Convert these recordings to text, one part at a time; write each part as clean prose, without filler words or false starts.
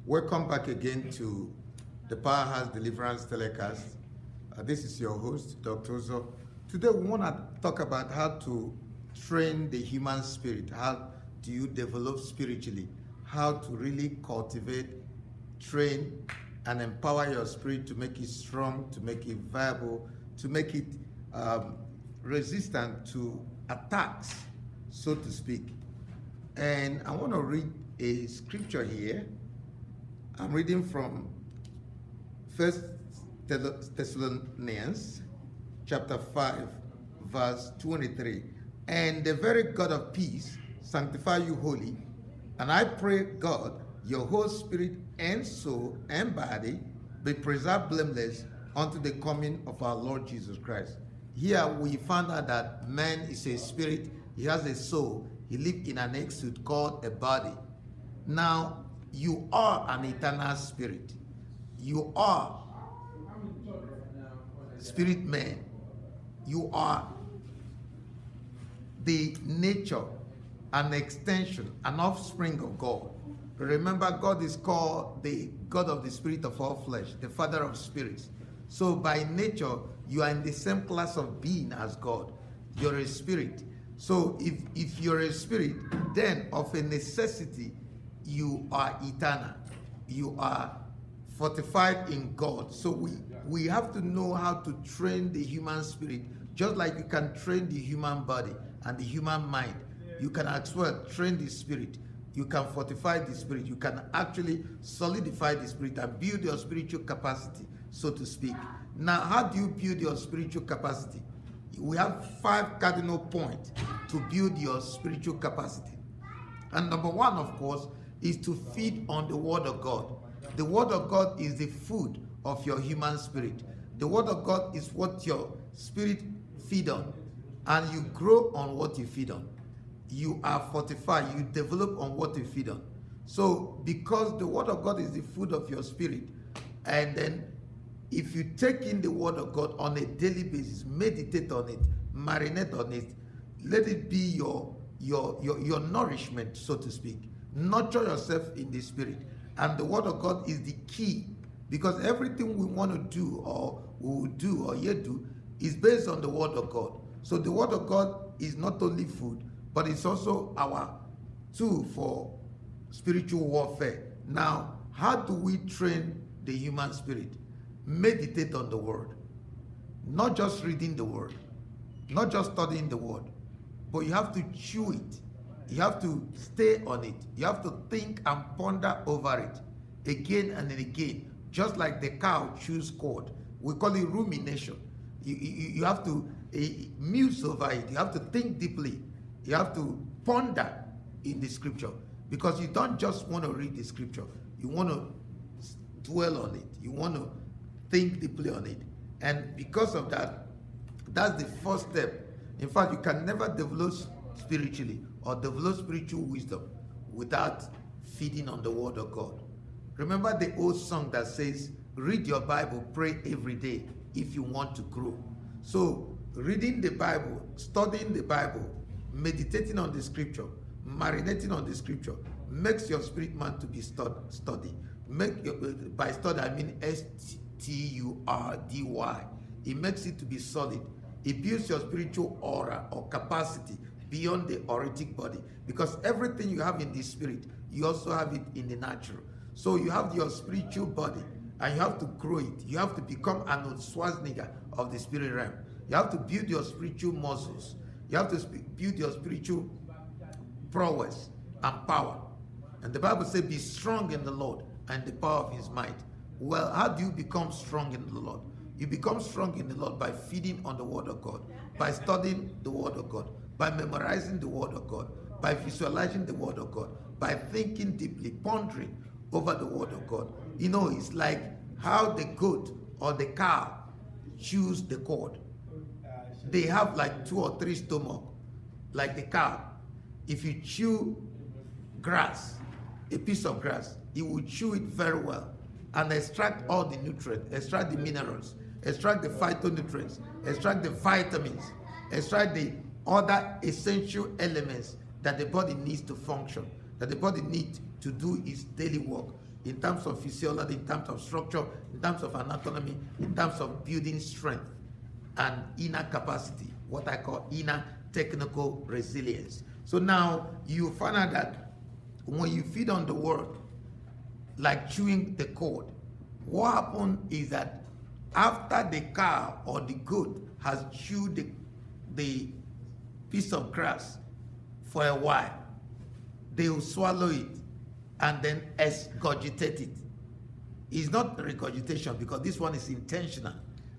Welcome back again to the Powerhouse Deliverance Telecast. This is your host, Dr. Ozo. Today we want to talk about how to train the human spirit. How do you develop spiritually? How to really cultivate, train, and empower your spirit to make it strong, to make it viable, to make it resistant to attacks, so to speak. And I want to read a scripture here. I'm reading from 1 Thessalonians chapter 5, verse 23. And the very God of peace sanctify you wholly. And I pray, God, your whole spirit and soul and body be preserved blameless unto the coming of our Lord Jesus Christ. Here we found out that man is a spirit, he has a soul, he lives in an exude called a body. Now, you are an eternal spirit. You are spirit man. You are the nature, an extension, an offspring of God. Remember, God is called the God of the spirit of all flesh, the Father of spirits. So by nature, you are in the same class of being as God. You're a spirit. So if you're a spirit, then of a necessity, you are eternal. You are fortified in God. So we have to know how to train the human spirit, just like you can train the human body and the human mind. You can as well train the spirit. You can fortify the spirit. You can actually solidify the spirit and build your spiritual capacity, so to speak. Now, how do you build your spiritual capacity? We have 5 cardinal points to build your spiritual capacity. And number 1, of course, is to feed on the Word of God. The Word of God is the food of your human spirit. The Word of God is what your spirit feed on, and you grow on what you feed on. You are fortified, you develop on what you feed on. So because the Word of God is the food of your spirit, and then if you take in the Word of God on a daily basis, meditate on it, marinate on it, let it be your nourishment, so to speak. Nurture yourself in the spirit. And the Word of God is the key, because everything we want to do or we will do or yet do is based on the Word of God. So the Word of God is not only food, but it's also our tool for spiritual warfare. Now, how do we train the human spirit? Meditate on the Word. Not just reading the Word, not just studying the Word, but you have to chew it. You have to stay on it. You have to think and ponder over it again and again, just like the cow chews cud. We call it rumination. You have to muse over it. You have to think deeply. You have to ponder in the scripture, because you don't just want to read the scripture. You want to dwell on it. You want to think deeply on it. And because of that, that's the first step. In fact, you can never develop spiritually or develop spiritual wisdom without feeding on the Word of God. Remember the old song that says, read your Bible, pray every day if you want to grow. So reading the Bible, studying the Bible, meditating on the scripture, marinating on the scripture makes your spirit man to be study. By study, I mean STURDY. It makes it to be solid. It builds your spiritual aura or capacity beyond the auritic body, because everything you have in the spirit, you also have it in the natural. So you have your spiritual body, and you have to grow it. You have to become Arnold Schwarzenegger of the spirit realm. You have to build your spiritual muscles. You have to build your spiritual prowess and power. And the Bible says, be strong in the Lord and the power of his might. Well, how do you become strong in the Lord? You become strong in the Lord by feeding on the Word of God, by studying the Word of God, by memorizing the Word of God, by visualizing the Word of God, by thinking deeply, pondering over the Word of God. You know, it's like how the goat or the cow chews the cord. They have like 2 or 3 stomachs, like the cow. If you chew grass, a piece of grass, it will chew it very well and extract all the nutrients, extract the minerals, extract the phytonutrients, extract the vitamins, extract the other essential elements that the body needs to function, that the body needs to do its daily work. in terms of physiology, in terms of structure, in terms of anatomy, in terms of building strength and inner capacity, what I call inner technical resilience. So now you find out that when you feed on the word, like chewing the cord, what happens is that after the cow or the goat has chewed the piece of grass for a while, they will swallow it and then exgurgitate it. It's not regurgitation because this one is intentional.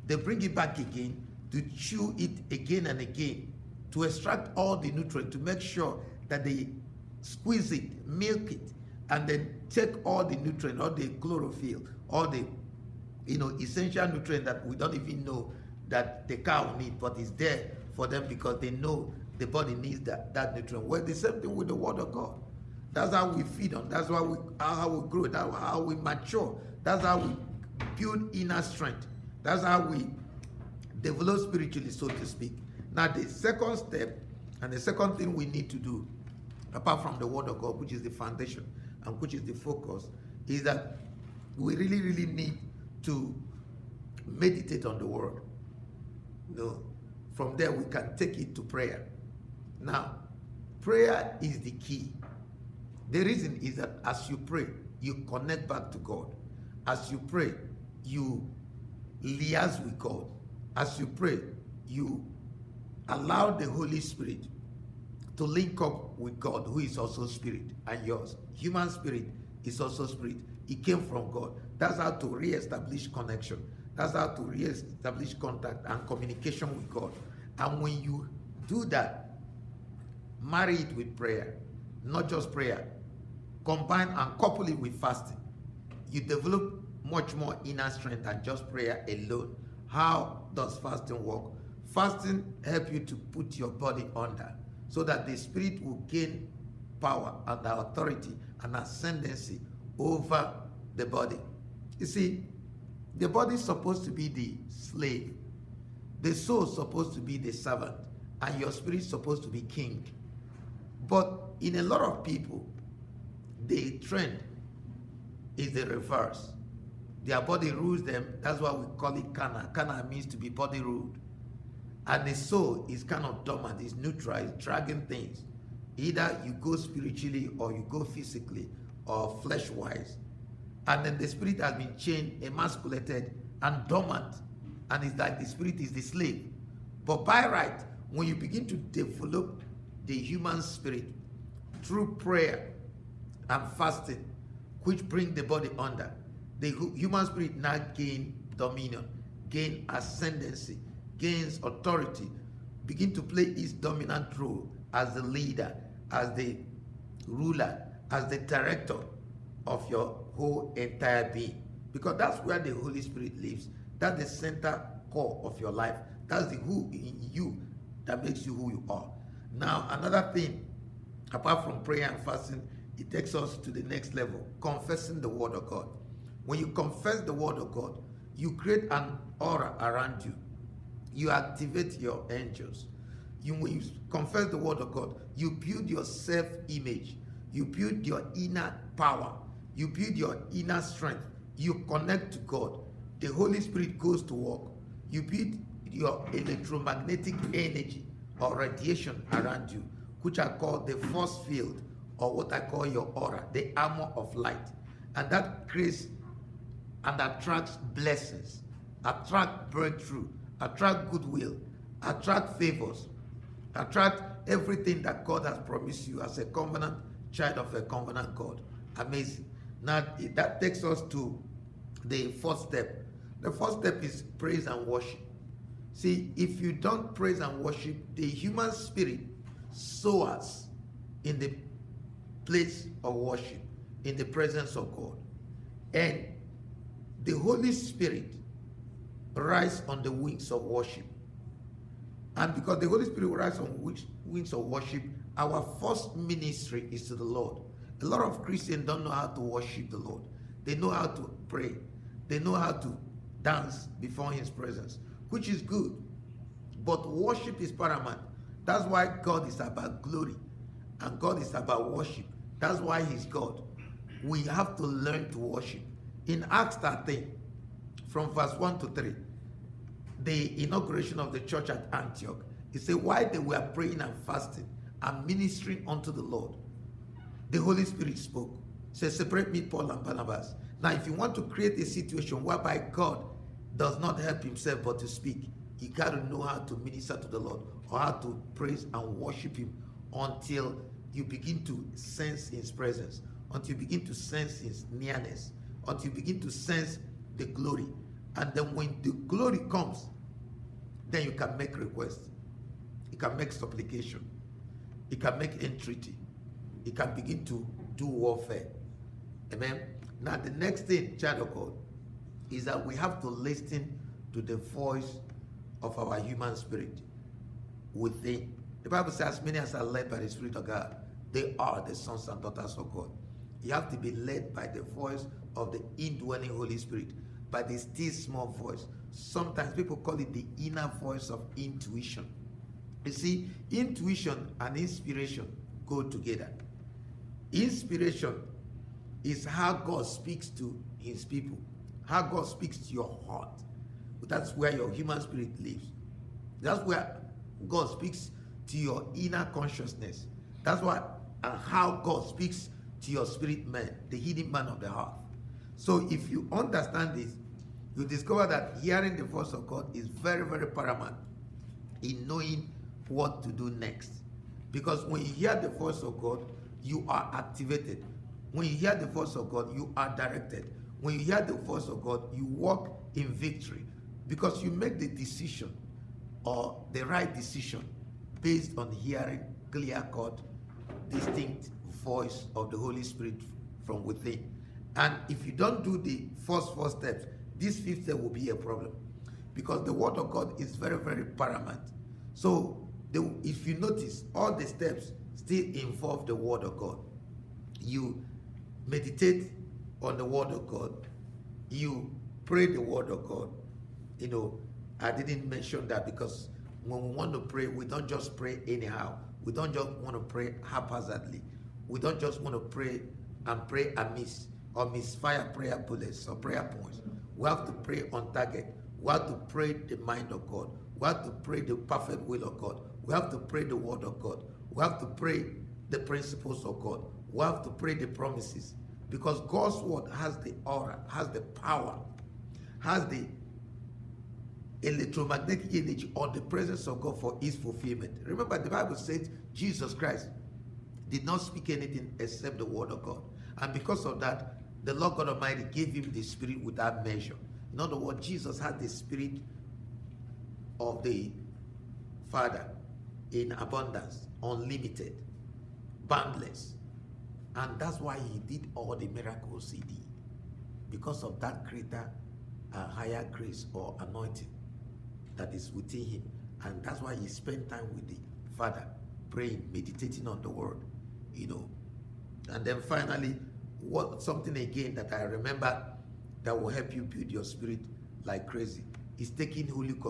They bring it back again to chew it again and again to extract all the nutrients, to make sure that they squeeze it, milk it, and then take all the nutrients, all the chlorophyll, all the essential nutrient that we don't even know that the cow needs, but it's there for them because they know the body needs that nutrient. Well, the same thing with the word of God. That's how we feed on. That's how we grow. That's how we mature. That's how we build inner strength. That's how we develop spiritually, so to speak. Now, the second step and the second thing we need to do, apart from the word of God, which is the foundation and which is the focus, is that we really, really need to meditate on the word. From there we can take it to prayer. Now, prayer is the key. The reason is that as you pray, you connect back to God. As you pray, you liaise with God. As you pray, you allow the Holy Spirit to link up with God, who is also spirit, and yours. Human spirit is also spirit. It came from God. That's how to re-establish connection. That's how to re-establish contact and communication with God. And when you do that, marry it with prayer, not just prayer. Combine and couple it with fasting. You develop much more inner strength than just prayer alone. How does fasting work? Fasting helps you to put your body under so that the spirit will gain power and authority and ascendancy over the body. You see, the body is supposed to be the slave. The soul is supposed to be the servant. And your spirit is supposed to be king. But in a lot of people, the trend is the reverse. Their body rules them. That's why we call it carnal. Carnal means to be body ruled. And the soul is kind of dormant, it's neutral, it's dragging things. Either you go spiritually or you go physically or flesh-wise. And then the spirit has been chained, emasculated, and dormant. And it's like the spirit is the slave. But by right, when you begin to develop the human spirit through prayer and fasting, which bring the body under, the human spirit now gain dominion, gain ascendancy, gains authority, begin to play its dominant role as the leader, as the ruler, as the director of your whole entire being. Because that's where the Holy Spirit lives. That's the center core of your life. That's the who in you that makes you who you are. Now, another thing, apart from prayer and fasting, it takes us to the next level, confessing the word of God. When you confess the word of God, you create an aura around you. You activate your angels. When you confess the word of God, you build your self-image. You build your inner power. You build your inner strength. You connect to God. The Holy Spirit goes to work. You build your electromagnetic energy or radiation around you, which I call the force field, or what I call your aura, the armor of light. And that creates and attracts blessings, attract breakthrough, attract goodwill, attract favors, attract everything that God has promised you as a covenant child of a covenant God. Amazing. Now that takes us to the fourth step. The first step is praise and worship. See, if you don't praise and worship, the human spirit soars in the place of worship, in the presence of God. And the Holy Spirit rises on the wings of worship. And because the Holy Spirit rises on wings of worship, our first ministry is to the Lord. A lot of Christians don't know how to worship the Lord. They know how to pray. They know how to dance before His presence, which is good. But worship is paramount. That's why God is about glory. And God is about worship. That's why He's God. we have to learn to worship. In Acts 13, from verse 1 to 3, the inauguration of the church at Antioch, he said, while they were praying and fasting and ministering unto the Lord, the Holy Spirit spoke. Said, separate me, Paul and Barnabas. Now, if you want to create a situation whereby God does not help himself but to speak, you got to know how to minister to the Lord or how to praise and worship him until you begin to sense his presence, until you begin to sense his nearness, until you begin to sense the glory. And then when the glory comes, then you can make requests. You can make supplication. You can make entreaty. You can begin to do warfare. Amen. Now the next thing, child of God, is that we have to listen to the voice of our human spirit within. The Bible says, many as are led by the Spirit of God, they are the sons and daughters of God. You have to be led by the voice of the indwelling Holy Spirit, by the still small voice. Sometimes people call it the inner voice of intuition. You see, intuition and inspiration go together. Inspiration is how God speaks to his people, how God speaks to your heart. That's where your human spirit lives. That's where God speaks to your inner consciousness. That's why and how God speaks to your spirit man, the hidden man of the heart. So if you understand this, you discover that hearing the voice of God is very, very paramount in knowing what to do next. Because when you hear the voice of God, you are activated. When you hear the voice of God, you are directed. When you hear the voice of God, you walk in victory. Because you make the decision or the right decision based on hearing clear-cut, distinct voice of the Holy Spirit from within. And if you don't do the first 4 steps, this 5th step will be a problem. Because the word of God is very, very paramount. So if you notice, all the steps still involve the word of God. You meditate on the word of God. You pray the word of God. You know, I didn't mention that because when we want to pray, we don't just pray anyhow. We don't just want to pray haphazardly. We don't just want to pray amiss or misfire prayer bullets or prayer points. We have to pray on target. We have to pray the mind of God. We have to pray the perfect will of God. We have to pray the word of God. We have to pray the principles of God. We have to pray the promises. Because God's word has the aura, has the power, has the electromagnetic energy on the presence of God for its fulfillment. Remember, the Bible says Jesus Christ did not speak anything except the word of God. And because of that, the Lord God Almighty gave him the Spirit without measure. In other words, Jesus had the Spirit of the Father in abundance, unlimited, boundless. And that's why he did all the miracles he did. Because of that greater, higher grace or anointing that is within him. And that's why he spent time with the Father, praying, meditating on the word, you know. And then finally, something again that I remember that will help you build your spirit like crazy is taking Holy Communion.